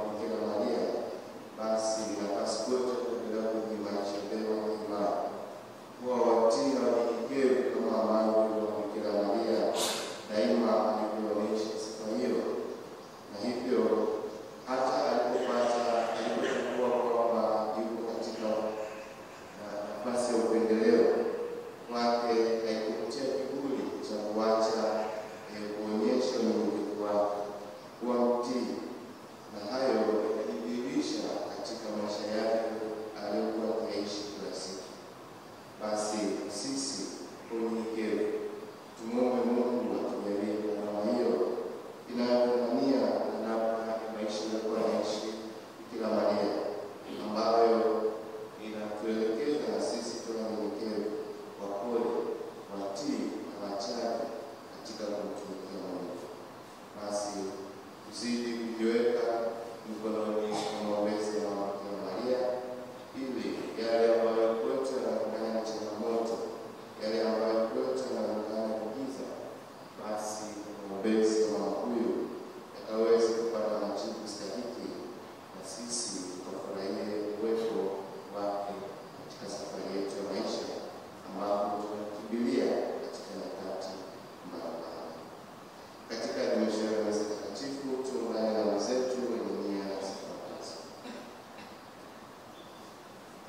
Bikira Maria, basi nafasi kwetu kuendelea kuimarisha leo imani. Kuwa watii na wanyenyekevu kama ambavyo Bikira Maria daima alivyoonyesha sifa hiyo, na hivyo hata alipokuwa kwamba yuko katika nafasi ya upendeleo wake, haikutia kiburi cha kuacha kuonyesha unyenyekevu wake, kuwa mtii, na hayo yakajidhihirisha katika maisha yake aliyokuwa akiishi kila siku. Basi sisi unyenyekevu tumuombe Mungu atujalie neema hiyo inayofanania na maisha yako anaishi Bikira Maria, ambayo inatuelekeza na sisi tuwe wanyenyekevu, wapole, watii na wachaji katika kumtumikia Mungu. Basi tuzidi kujiweka mikononi mwa maombezi ya Bikira Maria, ili yale ambayo kwetu yanaonekana na changamoto, yale ambayo kwetu yanaonekana kugiza, basi maombezi ya huyu yakaweze kupata majibu stahiki, na sisi tukafurahie uwepo wake katika safari yetu ya maisha, ambapo tunakimbilia katika nyakati mbalimbali. Katika adhimisho ya misa takatifu, tuungane na wenzetu wenye nia zifuatazo: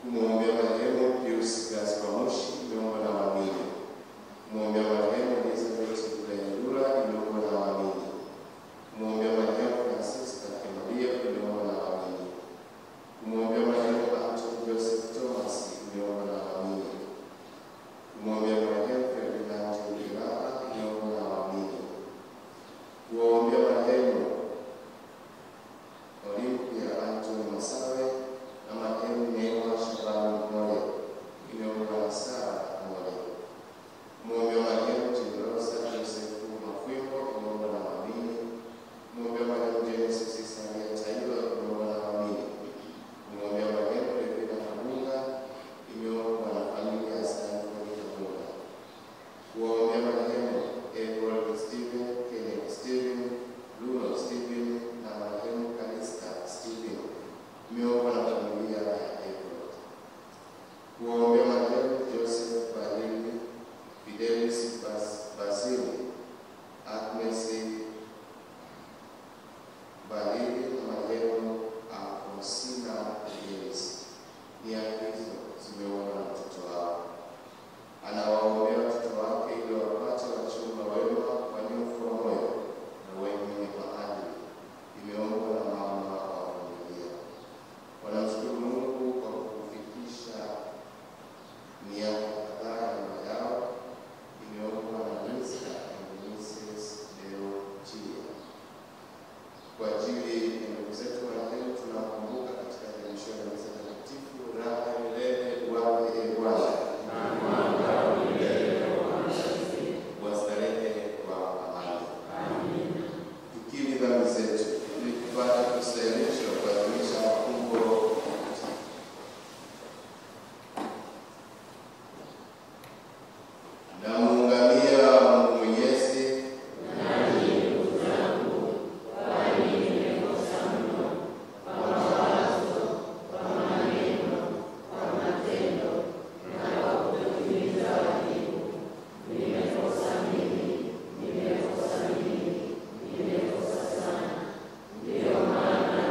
kumwombea marehemu Pius Gaspar Mushi, imeombwa na waamini; kumwombea marehemu Elizabeth Bulanyerura, imeombwa na waamini; kumwombea marehemu Francisca Kemalia, imeombwa na waamini; kumwombea marehemu Anton Joseph Thomas, imeombwa na waamini; kumwombea marehemu Ferdinand Uwilaka, imeombwa na waamini; kuwaombea marehemu Olympia Anthony Masawe na marehemu Neema Shabani Moyo, imeombwa na Sara Moyo; kumwombea marehemu Chirosa Joseph Mafwimbo, imeombwa na waamini; kumwombea marehemu Genesis Isaia Taylor, imeombwa na waamini; kumwombea marehemu Revina Kabunga, imeombwa na familia ya Stanford Kabunga; kuwaombea marehemu Edward Stephen, Kenneth Stephen, Bruno Stephen na marehemu Kalista Stephen, imeombwa na familia ya Edward; kuwaombea marehemu Joseph Balili, Fidelis Basili, Agnes Balili na marehemu Alfonsina Fidelis. Nia hizo zimeombwa na mtoto wao. Anawaombea watoto wake ili wapate wachumba wema, waliofua moyo na wenye maadili. Imeombwa na mama wa familia. Wanamshukuru Mungu kwa kufikisha miaka kadhaa ya ndoa yao. Imeombwa na Mr. and Mrs. Deo Chia. Kwa ajili ya ndugu zetu marehemu tunakumbuka katika adhimisho ya misa takatifu, raha milele wape Bwana, wastarehe kwa amani. Tukiri dhambi zetu ili kupata kustahilishwa kuadhimisha mafumbo takatifu. Namuungamia Mungu Mwenyezi, Ndio maana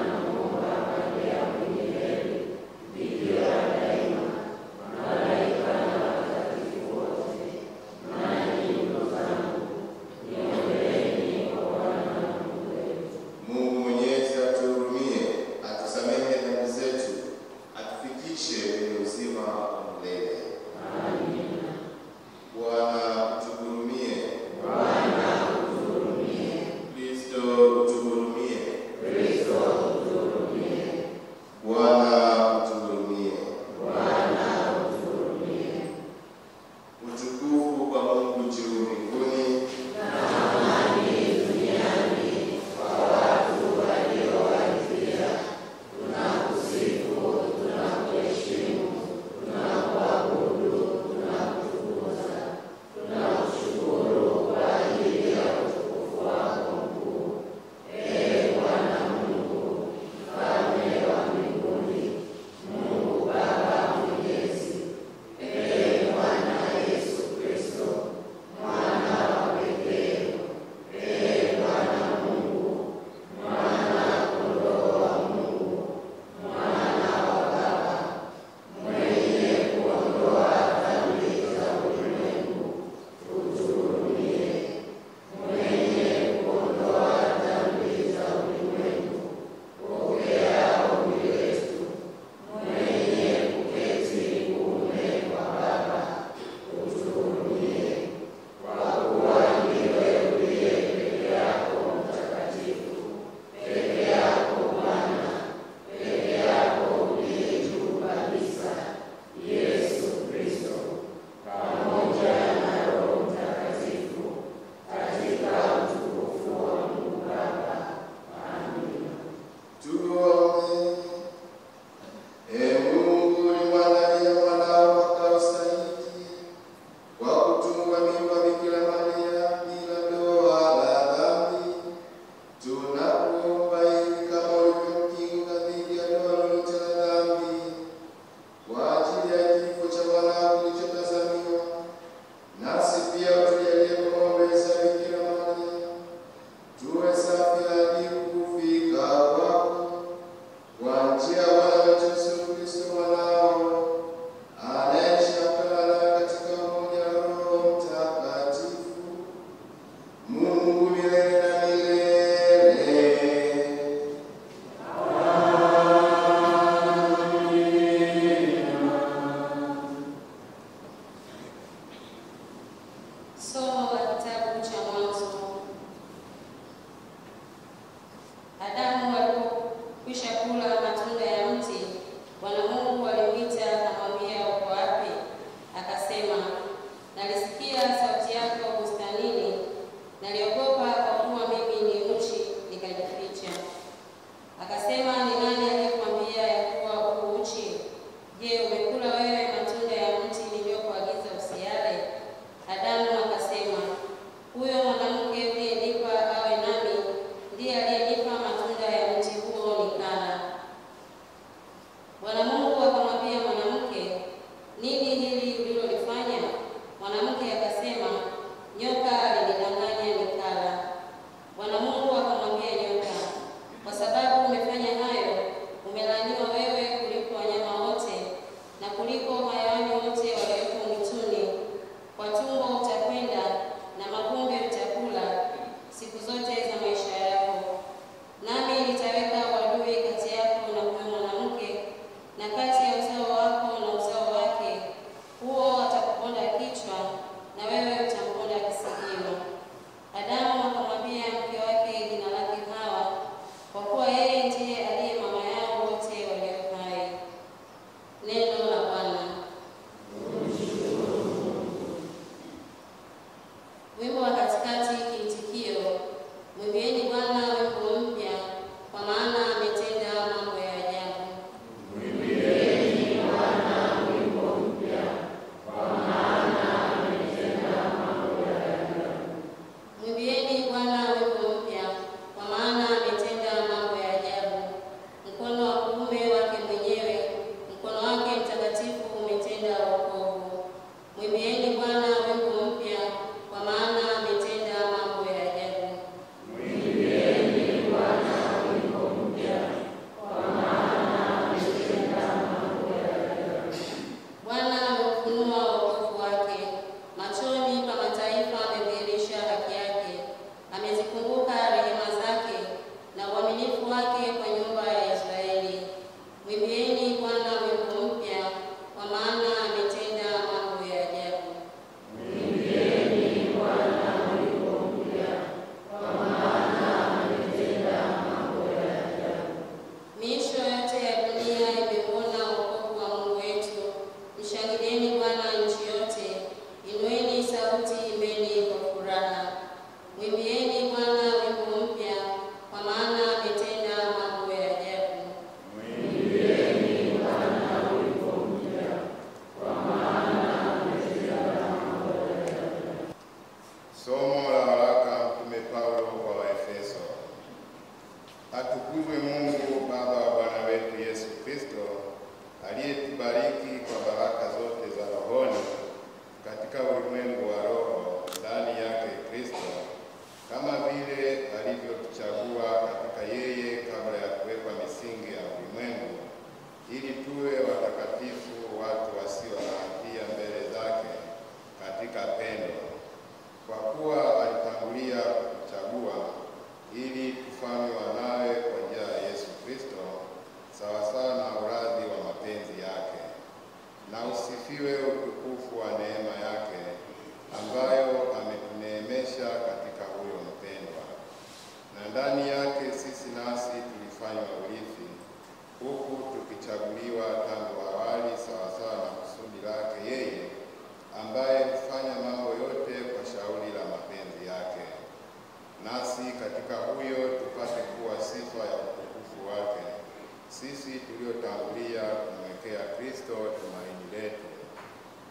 sisi tuliotangulia kumwekea Kristo tumaini letu.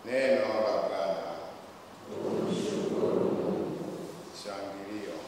Neno la Bwana. Shangilio.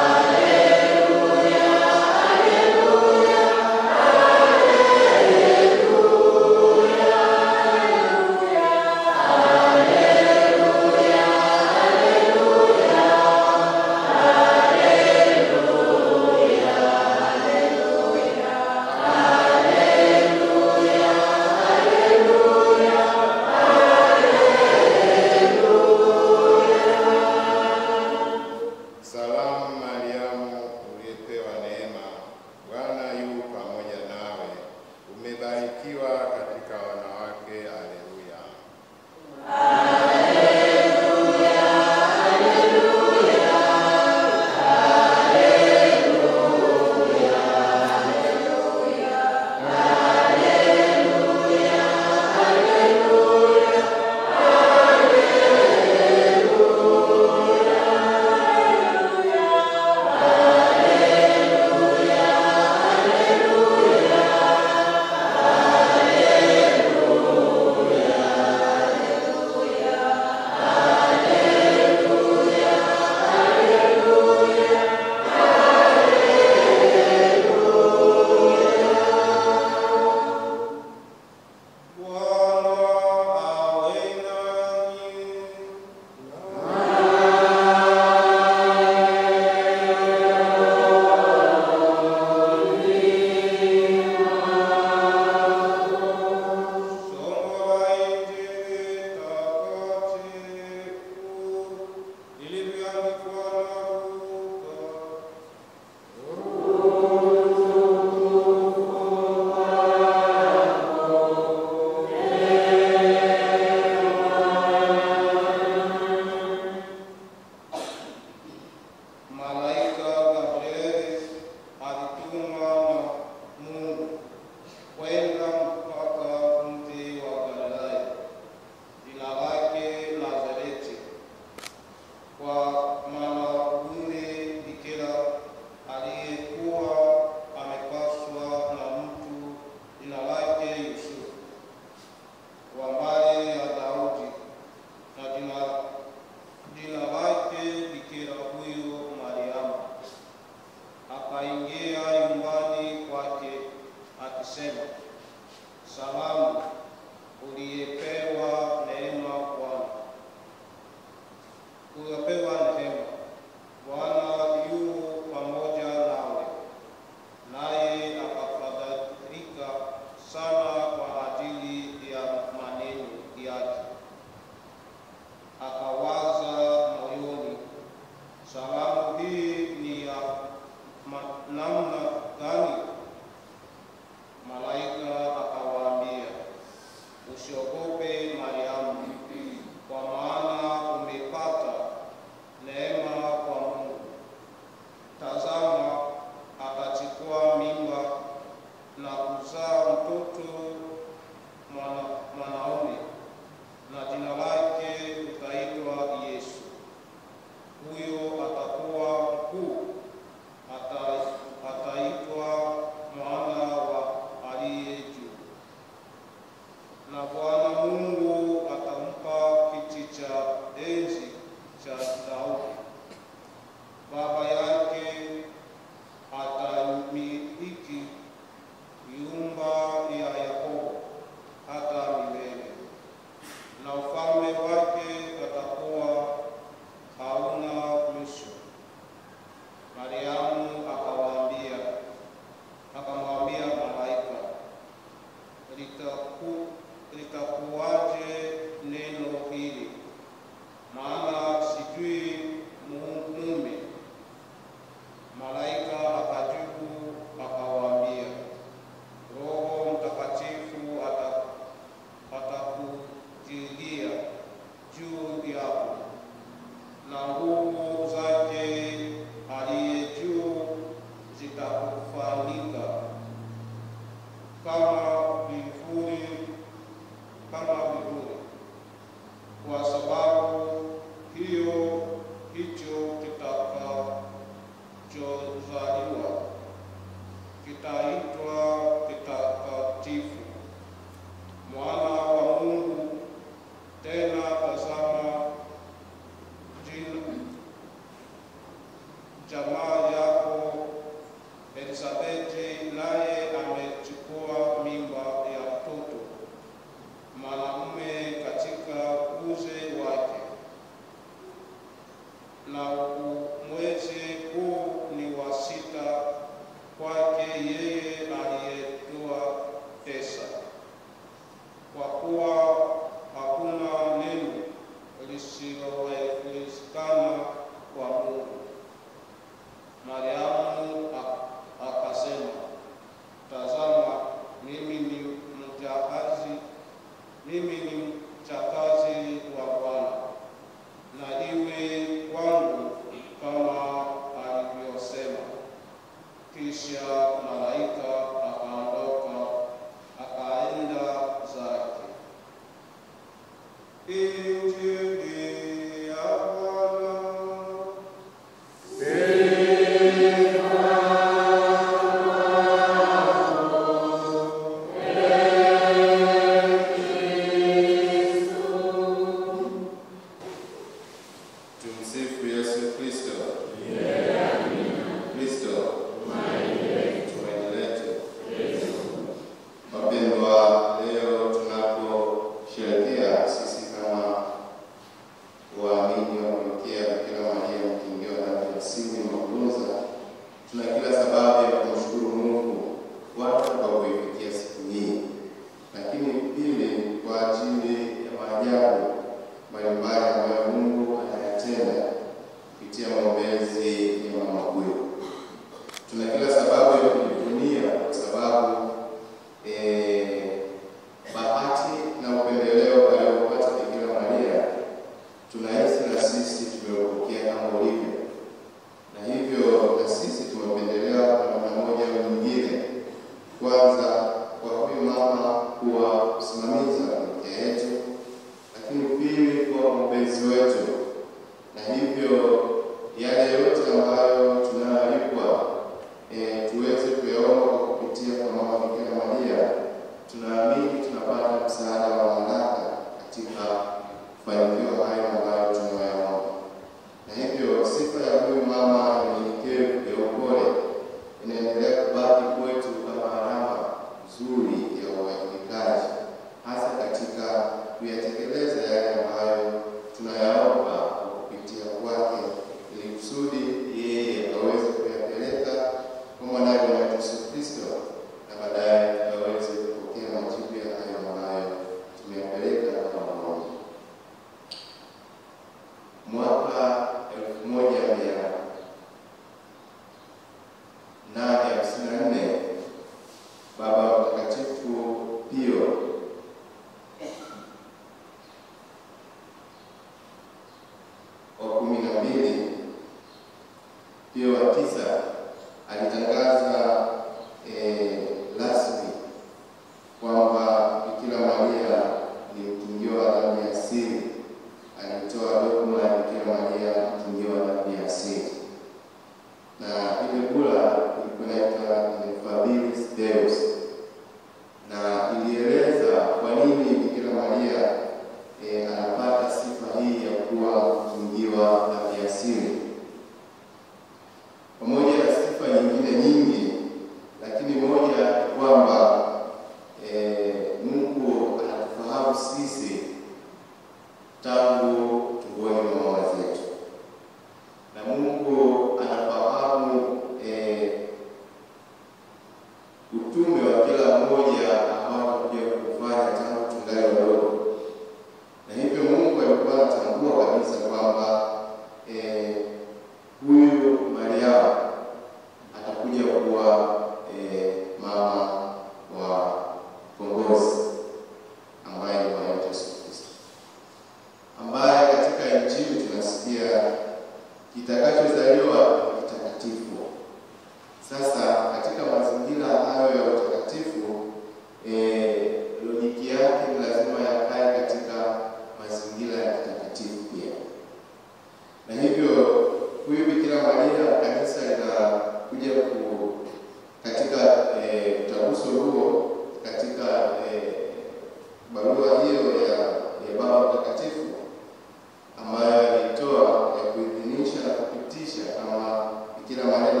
ambayo alitoa ya kuidhinisha na kupitisha kama Bikira Maria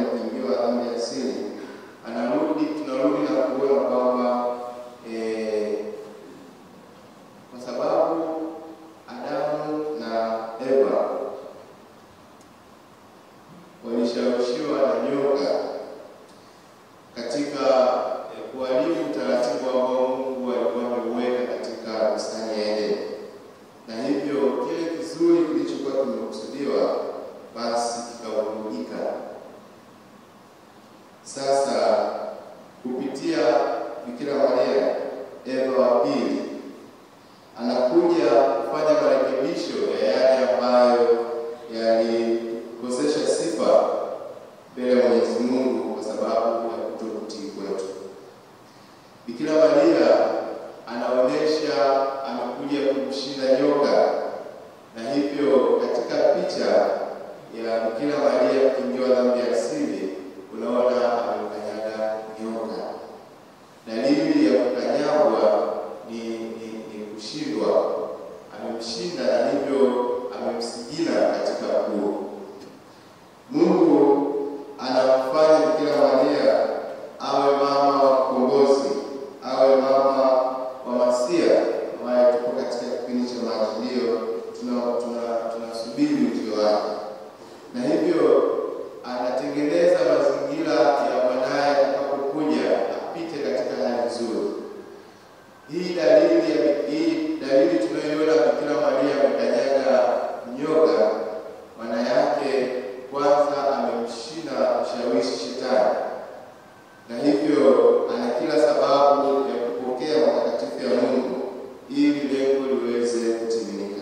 Bikira Maria kuingiwa dhambi ya asili, unaona amemkanyaga nyoka. Dalili ya kukanyagwa ni kushindwa. Amemshinda na hivyo amemsigina katika kuu. Mungu anamfanya Bikira Maria awe mama wa ukombozi, awe mama wa Masia, ambaye tuko katika kipindi cha Majilio tunasubiri ujio wake. Na hivyo anatengeneza mazingira ya mwanae atakapokuja apite katika hali nzuri. Hii dalili tunayoiona Bikira Maria amekanyaga nyoka, maana yake kwanza amemshinda ushawishi shetani, na hivyo ana kila sababu ya kupokea matakatifu ya Mungu ili lengo liweze kutimilika.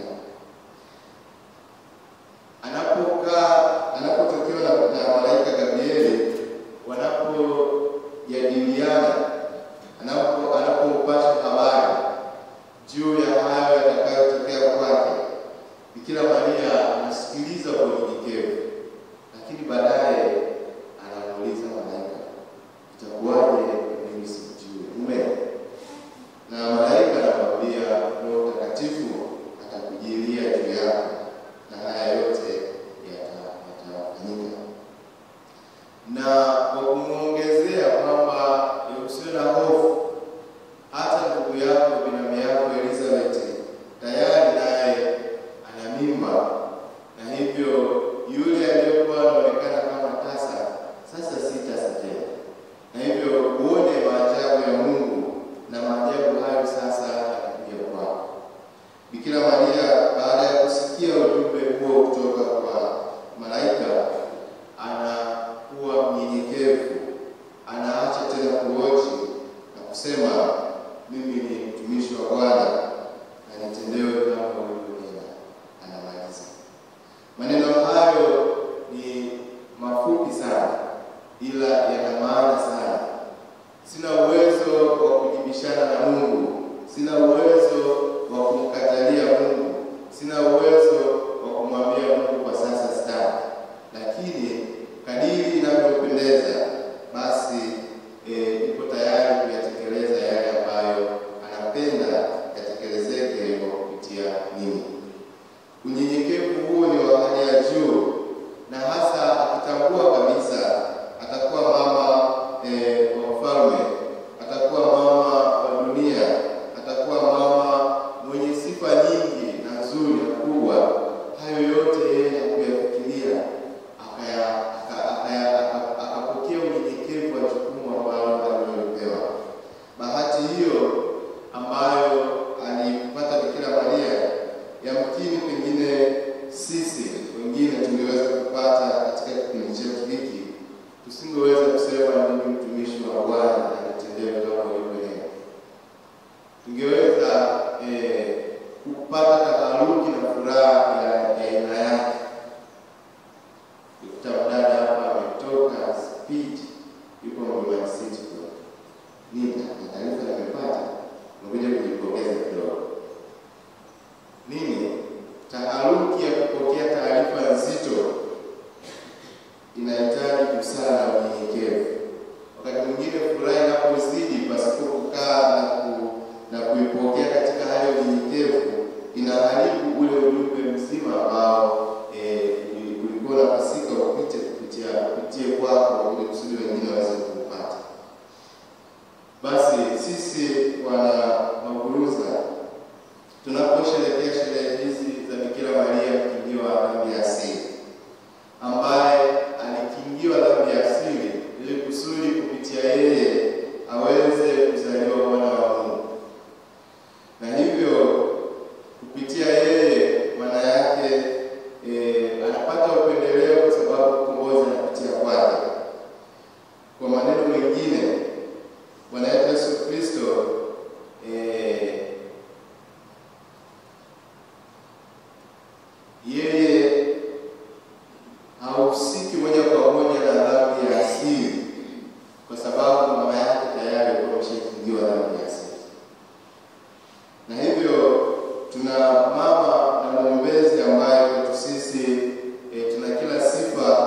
Anapotokewa na malaika Gabrieli, wanapojadiliana, anapompasha habari juu ya hayo yatakayotokea kwake, Bikira Maria anasikiliza kwa unyenyekevu, lakini baadaye anamuuliza malaika, itakuwaje mimi sijui mume? Na malaika anamwambia, Roho Mtakatifu atakujilia juu yako na haya yote yatafanyika. Na kwa kumuongezea kwamba usiwe na hofu, hata ndugu yako, binamu yako Elizabeth tayari naye ana mimba, na hivyo yule aliyekuwa anaonekana kama tasa sasa si tasa tena. Na hivyo uone maajabu ya Mungu, na maajabu hayo sasa yanakuja kwako. Bikira Maria baada ya kusikia ujumbe huo kutoka kwa malaika, anakuwa mnyenyekevu, anaacha tena kuoji na kusema, mimi ni mtumishi wa Bwana na nitendewe kama ulivyonena. Anamaliza. Maneno hayo ni mafupi sana, ila yana maana sana. Sina uwezo wa kujibishana na Mungu, sina uwezo wa kumkatalia Mungu, sina uwezo wa kumwambia Mungu kwa sasa sitaki, lakini kadiri inavyopendeza basi ipo tayari kuyatekeleza yale ambayo anapenda yatekelezeke kwa kupitia mimi. Unyenyekevu huo ni wa hali ya juu, na hasa akitambua kabisa atakuwa mama wa mfalme, atakuwa mama wa dunia, atakuwa mama mwenye sifa nyingi na nzuri na kubwa. Hayo yote yeye hakuyafikiria, akapokea unyenyekevu wa jukumu ambalo alilopewa. Bahati hiyo ambayo alipata Bikira Maria, yamkini pengine sisi wengine tungeweza kupata katika kipindi chetu hiki, tusingeweza kusema ni mtumishi wa Bwana anatendea kama ulivyonena. Tungeweza kupata taharuki na furaha ya aina yake. Mdada hapa ametoka speed, yuko Mlimani City kwa nini? Na taarifa nimepata, ngoja kujipongeza kidogo. Nini? Taharuki ya kupokea taarifa nzito inahitaji busara na unyenyekevu. Wakati mwingine furaha inapozidi pasipo kukaa na kuipokea katika hali ya unyenyekevu, inaharibu ule ujumbe mzima ambao ulikuwa unapasika kupitie kwako ili kusudi wengine waweze kupata. Basi sisi wana Maguruza tunaposherehekea sherehe hizi za Bikira Maria kukingiwa dhambi ya asili, ambaye alikingiwa dhambi ya asili ili kusudi kupitia yeye aweze kuzaliwa mwana wa Mungu, na hivyo kupitia yeye maana yake anapata upendeleo kwa sababu ukombozi anapitia kwake. Kwa maneno mengine, Bwana Yesu Kristo yeye hahusiki moja kwa moja na dhambi ya asili, kwa sababu mama yake tayari alikuwa ameshakingiwa dhambi ya asili. Na hivyo tuna mama na mwombezi ambaye kwetu sisi tuna kila sifa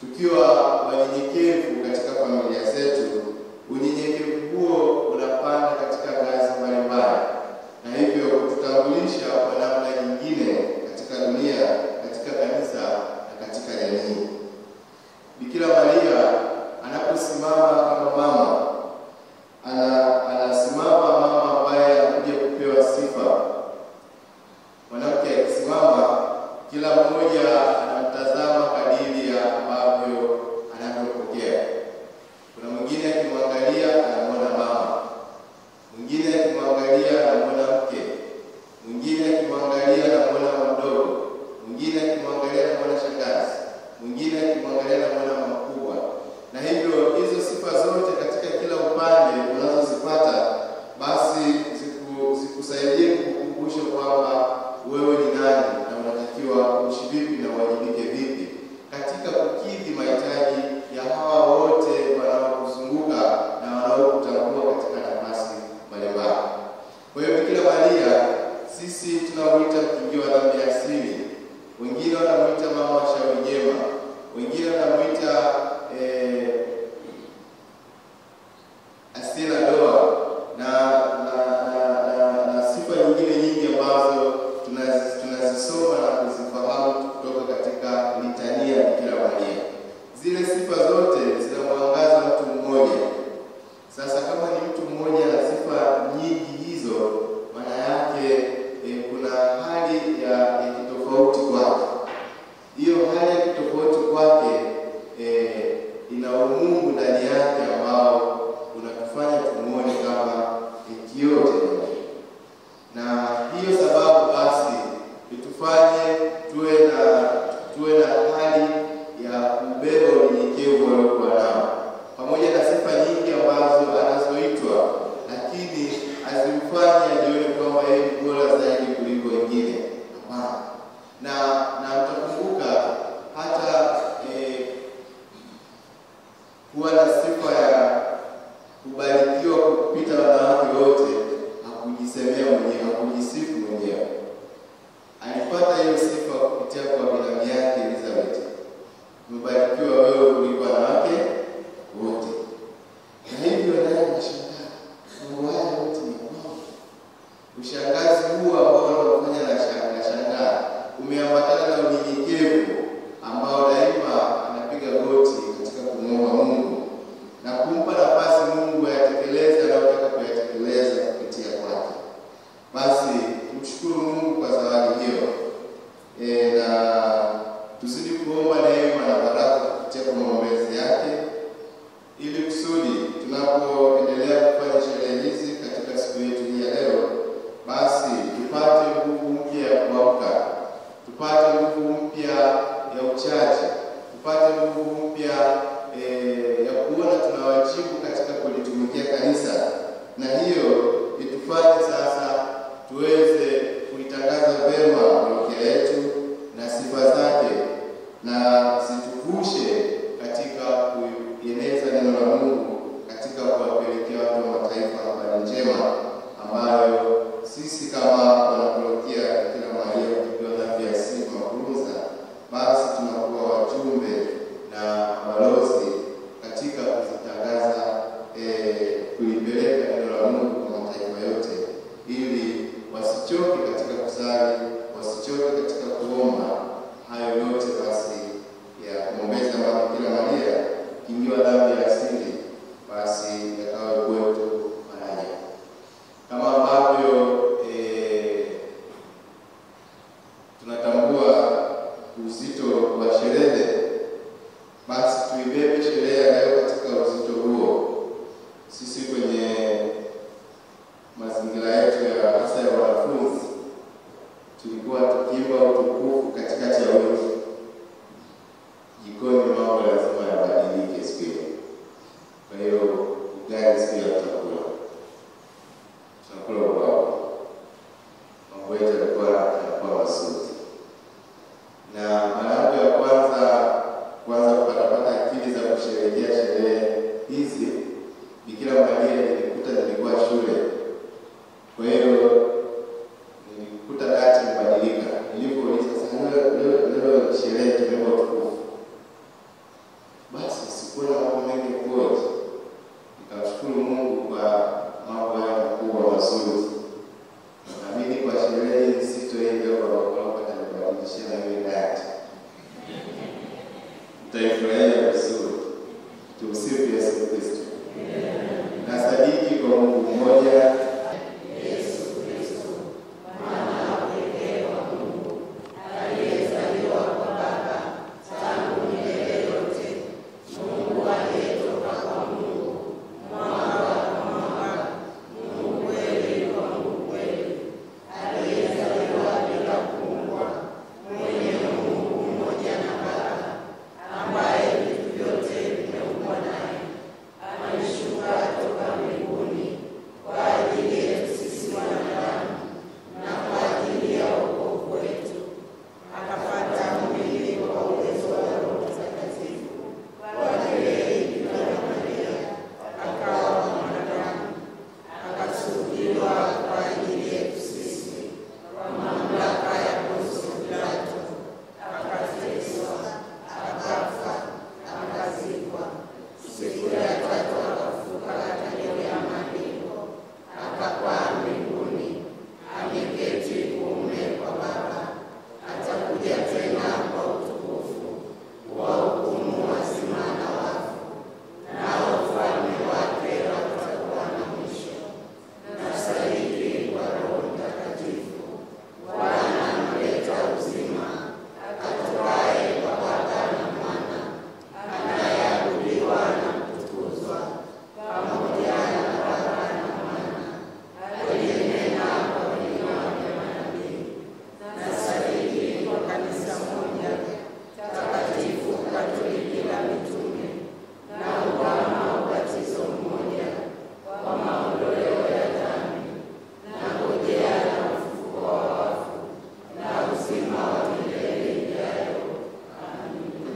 tukiwa wanyenyekevu katika familia zetu, unyenyekevu huo unapanda katika ngazi mbalimbali, na hivyo kututambulisha kwa namna nyingine katika dunia, katika kanisa na katika jamii. Bikira Maria anaposimama kama mama, anasimama mama ambaye anakuja kupewa sifa. Mwanamke akisimama, kila mmoja anamtazama kadiri ya ambavyo anavyopokea. Kuna mwingine akimwangalia anamuona mama, mwingine akimwangalia anamuona mke, mwingine akimwangalia anamuona mdogo, mwingine akimwangalia anamuona shangazi, mwingine akimwangalia anamuona mkubwa. Na hivyo hizo sifa zote katika kila upande unazozipata, basi zikusaidie kukukumbusha kwamba wewe ni nani na unatakiwa kuishi vipi na uwajibike vipi katika kukidhi mahitaji ya hawa wote wanaokuzunguka na wanaokutambua katika nafasi mbalimbali. Kwa hiyo Bikira Maria sisi tunamuita mkingi wa dhambi asili, wengine wanamuita mama wa shauri jema, wengine wanamuita asila doa na sifa nyingine nyingi ambazo tunazisoma na kuzifahamu kutoka katika litania ya Bikira Maria. Zile sifa zote zinamwangaza mtu mmoja. Sasa kama ni mtu mmoja na sifa nyingi hizo, maana yake kuna hali ya kitofauti kwake. Hiyo hali ya kitofauti kwake ina umungu ndani yake ambao unatufanya tumuone kama kioo cha jamii. Na hiyo sababu basi itufanye tuwe na hali ya kubeba unyenyekevu waliokuwa nao, pamoja na sifa nyingi ambazo anazoitwa, lakini azimfanye ajione kwamba yeye ni bora zaidi kuliko wengine. Hapana. Na mtakumbuka hata kuwa na sifa ya kubarikiwa kupita wanawake wote, hakujisemea mwenyewe, hakujisifu mwenyewe. Alipata hiyo sifa kupitia kwa binamu yake Elizabeth. Umebarikiwa wewe kuliko wanawake wote. Na hivyo naye anashangaa, mambo haya yote ni kwao. Ushangazi huu ambao unafanya na shangaa umeambatana na unyenyekevu ambao daima anapiga goti katika kumwomba Mungu na kumpa nafasi Mungu ayatekeleze anayotaka kuyatekeleza kupitia kwake. Basi tumshukuru Mungu kwa zawadi hiyo. Na tuzidi kuomba neema na baraka kupitia kwa maombezi yake, ili kusudi tunapoendelea kufanya sherehe hizi katika siku yetu hii ya leo, basi tupate nguvu mpya ya kuamka, tupate nguvu mpya ya uchaji, tupate nguvu mpya ya kuona tunawajibu katika kulitumikia kanisa, na hiyo itufanye sasa tuweze kuitangaza vema parokia yetu na sifa zake, na situvushe katika kueneza neno la Mungu, katika kuwapelekea watu wa mataifa habari njema ambayo sisi kama wanaparokia Bikira Maria mkingi wa dhambi asili Makuruza, basi tunakuwa wajumbe na balozi katika kuzitangaza, kuipeleka neno la Mungu kwa mataifa yote, ili wasichoke katika kusali, wasichoke katika kuomba. Hayo yote basi ya kuombeza Bikira Maria mkingi wa dhambi asili, basi yakawe kwetu faraja. Kama ambavyo tunatambua uzito wa sherehe, basi tuibebe sherehe ya leo katika uzito huo. Sisi kwenye mazingira yetu ya hasa ya wanafunzi, kuunganisha na mimi data. Mtaifurahia vizuri. Tumsifu Yesu Kristo. Na sadiki kwa Mungu mmoja,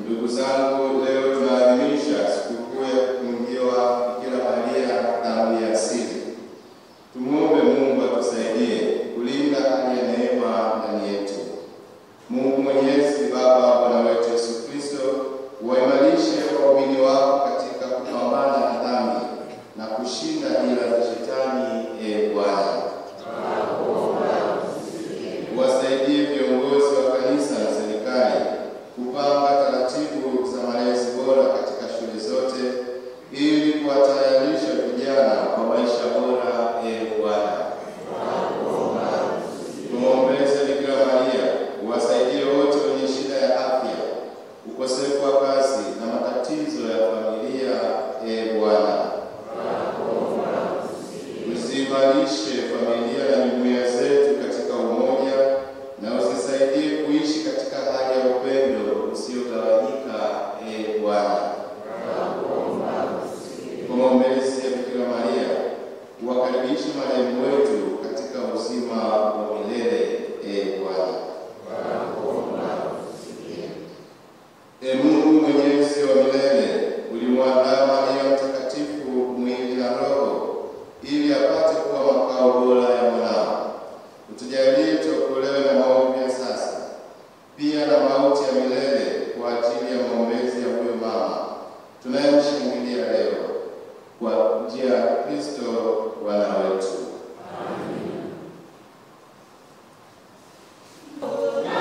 ndugu zangu, leo tunaadhimisha sikukuu ya kufungiwa Bikira Maria dhambi ya asili. Tumuombe Mungu atusaidie kulinda hali ya neema ndani yetu. Mungu Mwenyezi, Baba wa Bwana wetu Yesu Kristo, uwaimarishe waumini wako katika kupambana na dhambi na kushinda hila za Shetani. Bwana, uwasaidie viongozi wa kanisa na serikali kupanga taratibu za malezi bora katika shule zote ili kuwatayarisha vijana kwa maisha bora. Bwana, tuombe Bikira Maria uwasaidie wote wenye shida ya afya, ukosefu wa kazi na matatizo ya familia. Bwana, uziimarishe familia na jumuiya zetu katika umoja na uzisaidie kuishi katika hali ya upendo usiotawanyika. Bwana, kwa maombezi ya Bikira Maria uwakaribishe marehemu wetu katika uzima wa milele. Bwana, Mungu Mwenyezi wa milele, ulimwandaa Maria mtakatifu mwili na roho ili apate kuwa makao bora ya mwanao. Utujalie tuokolewe na maovu ya sasa, pia na mauti ya milele, kwa ajili ya maombezi ya huyo mama tunayemshangilia leo, kwa njia ya Kristo Bwana wetu. Amen. Amen.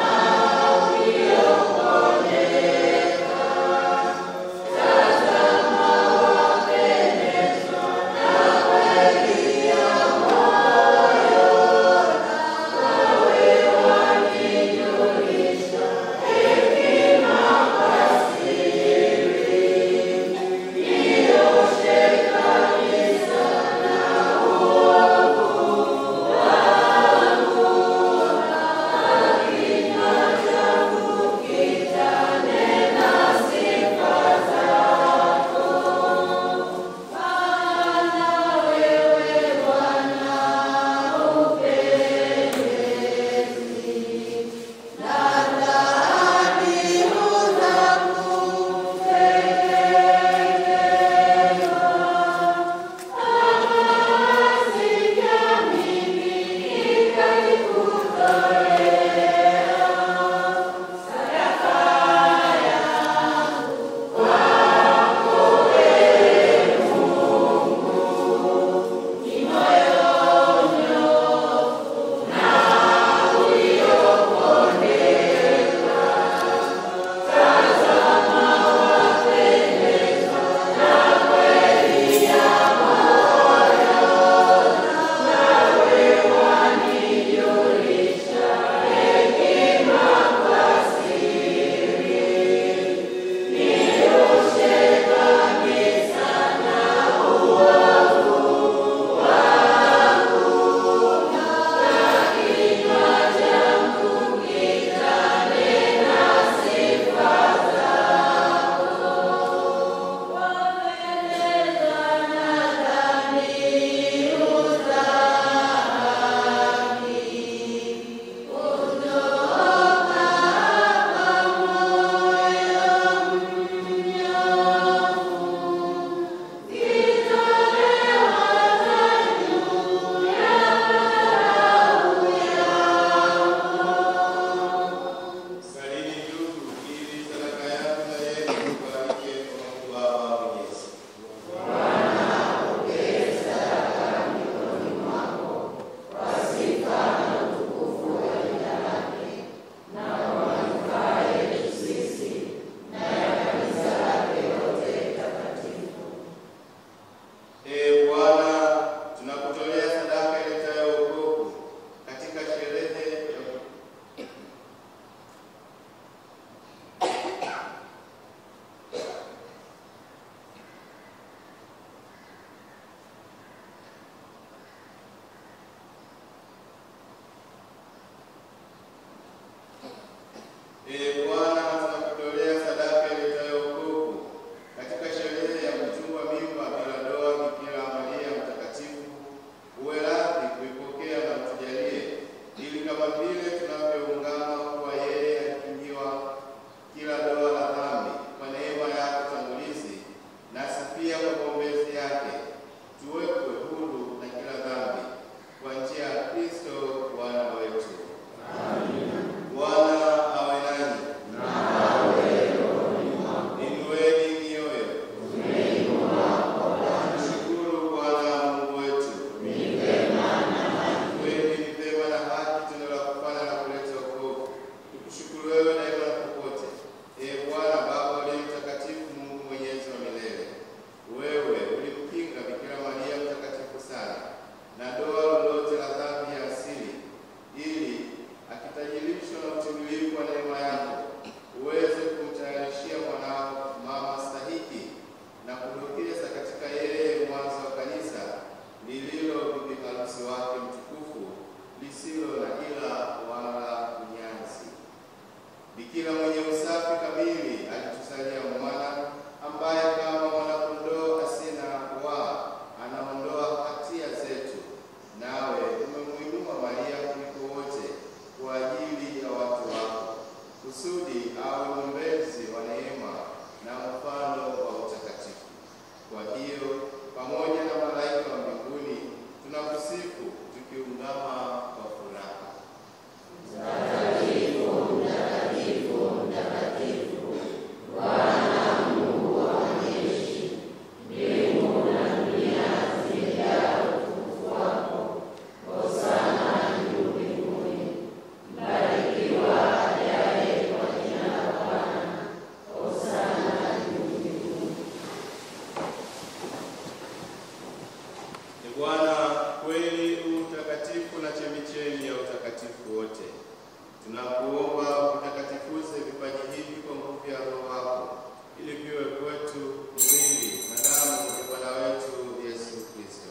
wote. Tunakuomba utakatifuze vipaji hivi kwa nguvu ya Roho wako, ili viwe kwetu mwili na damu ya Bwana wetu Yesu Kristo.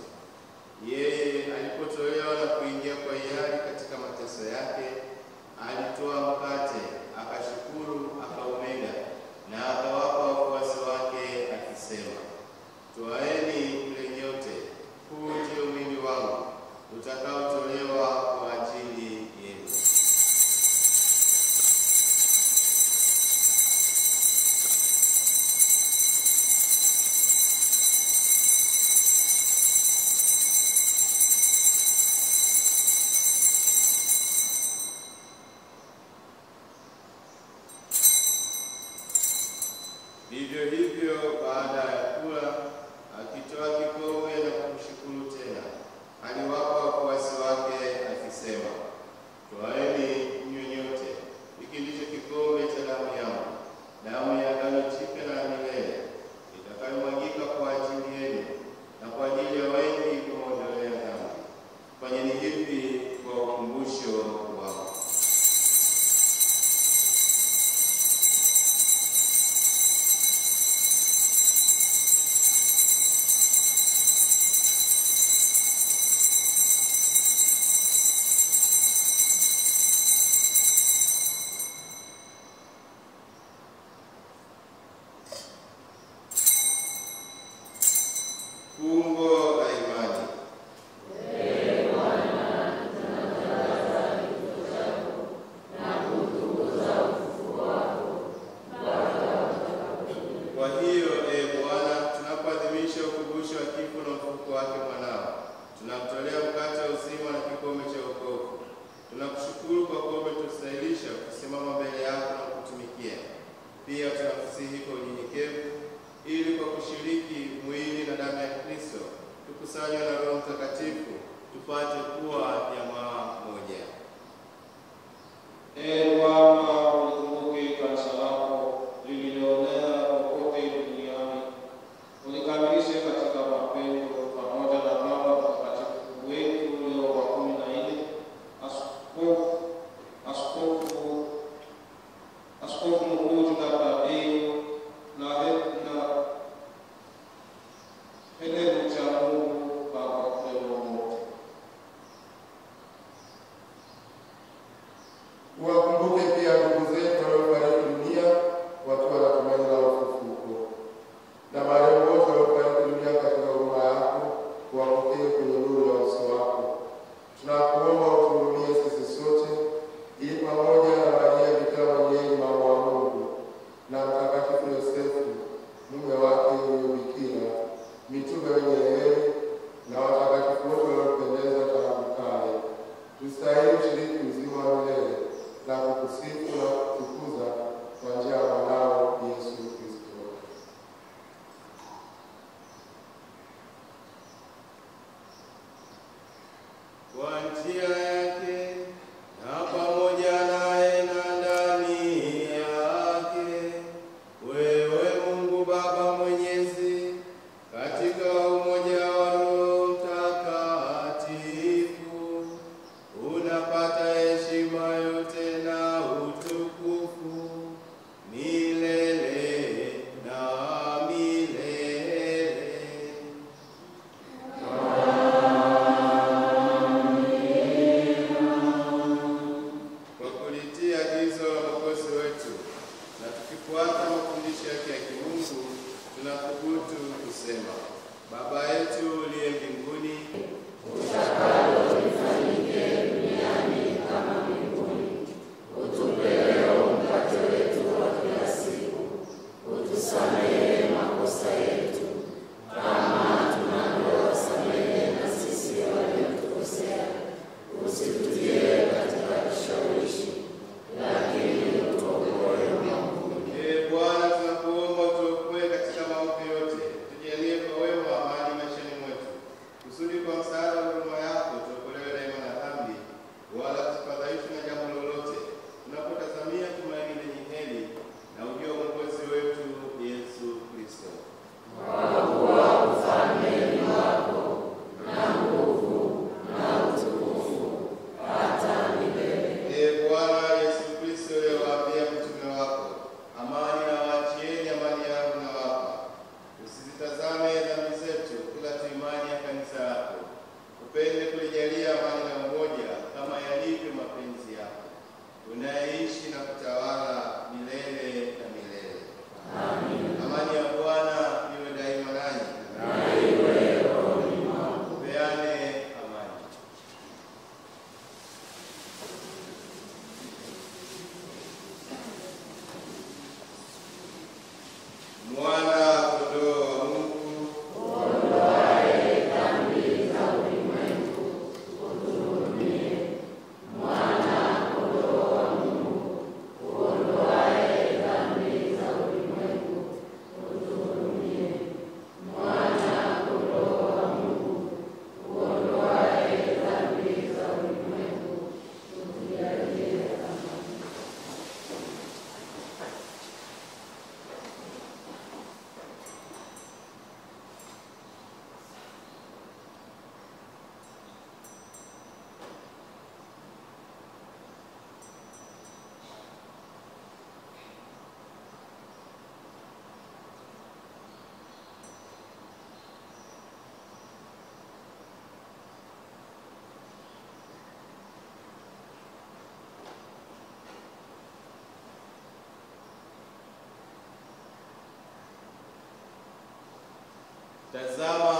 Yeye alipotolewa na kuingia kwa hiari katika mateso yake, alitoa mkate, akashukuru, akaumega na akawapa wafuasi wake akisema, "Twaeni mle nyote, huu ndio mwili wangu utakaotolewa kwa ajili yenu." Vivyo hivyo baada ya kula, akitoa kikombe na kumshukuru tena, aliwapa wafuasi wake akisema, "Twaeni mnywe nyote, hiki ndicho kikombe cha damu yangu, damu ya agano jipya na milele, itakayomwagika kwa ajili yenu na kwa ajili ya wengi kwa maondoleo ya dhambi. Fanyeni hivi kwa ukumbusho wangu." Fumbo la imani. Kwa hiyo, Bwana, tunapoadhimisha ukumbusho wa kifo na ufufuko wake mwanao, tunamtolea mkate wa uzima na kikombe cha wokovu. Tunakushukuru kwa kuwa umetustahilisha kusimama mbele yako na kutumikia. Pia tunakusihi kwa unyenyekevu, ili kwa kushiriki mwili na damu ya Kristo tukusanywe na Roho Mtakatifu tupate kuwa jamaa moja. Bwana, ulikumbuke kanisa lako lililoenea popote duniani, ulikamilishe katika mapendo pamoja na Baba Mtakatifu wetu Leo wa 14, Askofu Mkuu Juda Tadeo na Helenu cha Mungu Baba Klero wote. Uwakumbuke pia ndugu zetu waliofariki dunia wakiwa na tumaini la ufufuko, na marehemu wote waliofariki dunia katika huruma yako, uwapokee kwenye nuru ya uso wako. Tunakuomba utuhurumie sisi sote, ili pamoja na Maria Bikira mwenyeji mama wa Mungu na Mtakatifu Yosefu mume wake huyo bikira, mitume wenye heri na watakatifu wote waliopendeza tangu kale, tustahili ushiriki uzima wa milele na kukusifu na kutukuza kwa njia ya mwanao Yesu Kristo. Kwa njia yake na pamoja naye na ndani yake, wewe Mungu Baba Mwenyezi, katika umoja wa Roho Mtakatifu, unapata heshima yote na utukufu milele. Tazama